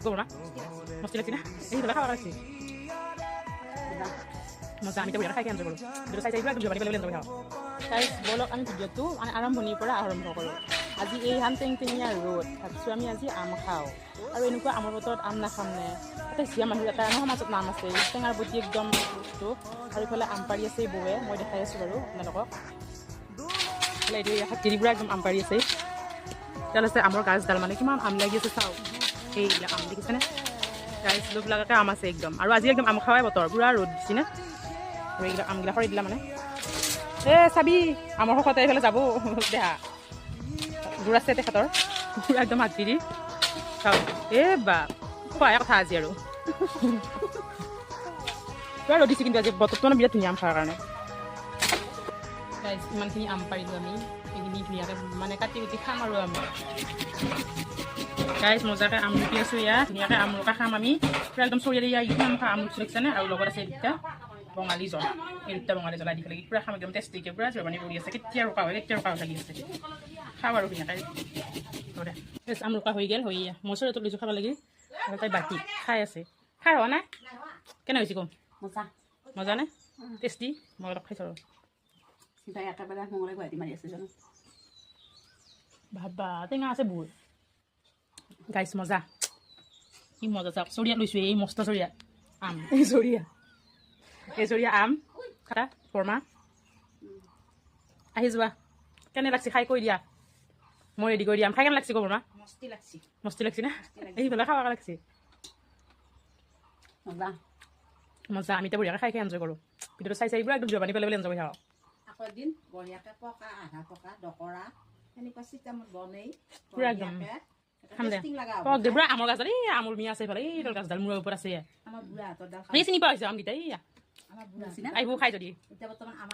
Gimana? Mesti lagi nah. Ini berapa orang sih? Masa আমি তো খাই কেন যাব যদি চাই চাই একদম জবানি পেলে যাব গাইস বলক আমি ভিডিওটো মানে আৰম্ভণিৰ পৰা আৰম্ভ কৰোঁ আজি এই হান টেং টেঙীয়া ৰ'দ ভাবিছোঁ আমি আজি আম খাওঁ আৰু এনেকুৱা আমৰ বতৰত আম নাখাম নে তাতে জীয়া মানুহ এটা আমাৰ সমাজত নাম আছে টেঙাৰ প্ৰতি একদম বস্তু আৰু ইফালে আম পাৰি আছে বৌৱে মই দেখাই আছোঁ বাৰু আপোনালোকক এইটো হাতীৰিপুৰা একদম আম পাৰি আছে তেল আছে আমৰ গাছডাল মানে কিমান আম লাগি আছে চাওক এইবিলাক আম দেখিছেনে গাইছ লোকবিলাকে আম আছে একদম আৰু আজি একদম আম খাৱাই বতৰ পুৰা ৰ'দ দিছে না এইবিলাক আমগিলা খৰি দিলা মানে চাবি আমৰ শকতে এইফালে যাব দেহা গুড় আছে তেখেতৰ পুৰা একদম হাত দি চাওক বা খোৱাই কথা আজি আৰু পুৰা ৰ'দ দিছে কিন্তু আজি বতৰটো মানে বিৰাট ধুনীয়া আম খোৱাৰ কাৰণে গাইছ ইমানখিনি আম পাৰিলোঁ আমি এইখিনি ধুনীয়াকৈ মানে কাটি কুটি খাম আৰু আমি গাইছ মজাকৈ আম লুটি আছোঁ ইয়াত ধুনীয়াকৈ আম লুকা খাম আমি পুৰা একদম চৰিয়াৰে ইয়াৰ ইমান খাম আম লুটি লাগিছেনে আৰু লগত আছে দুটা বঙালী জ্বলা এই দুটা বঙালী জ্বলা দি পেলাই পুৰা খাম একদম টেষ্টিকৈ পুৰা জোৰবানি পৰি আছে কেতিয়া ৰোকা হয় লাগি আছে খাওঁ আৰু ধুনীয়াকৈ আম ৰোকা হৈ গ'ল হৈ মচুৰটো লিজু খাব লাগি আৰু তাই বাকী খাই আছে খাই হোৱা নাই কেনে হৈছে কম মজা মজা নে টেষ্টি মই অলপ খাইছোঁ আৰু চিন্তাই একেবাৰে মঙলে গুৱাহাটী মাৰি আছে জানো ভাবা টেঙা আছে বহুত গাইছ মজা কি মজা চাওক চৰিয়া লৈছোঁ এই মস্ত চৰিয়া আম এই চৰিয়া আম খাটা বৰমা আহি যোৱা কেনে লাগছে খাই কৈ দিয়া মই ৰেডি কৰি দিয়াম খাই কেনে লাগছে ক বৰমা মস্তি লাগছে না এই পেলাই খাব লাগছে মজা মজা আমি এতিয়া বঢ়িয়াকৈ খাই এনজয় কৰোঁ ভিডিঅ'টো চাই চাই পুৰা একদম জোৰবানি পেলাই এনজয় কৰি থাকক আকৌ এদিন বঢ়িয়াকৈ পকা আধা পকা দকৰা সেনেকুৱা চিষ্টেমত বনাই পুৰা একদম খাম দে পক দে পুৰা আমৰ গাছডাল এই আমৰ মিয়া আছে এইফালে এইডাল গাছডাল মূৰৰ ওপৰত আছে আমাৰ বুঢ়া হাতৰ ডাল এই চিনি পোৱা হৈছে আমকেইটা এই আমাৰ বুঢ়া আছে না আহিব খাই যদি এতিয়া বৰ্তমান আমাৰ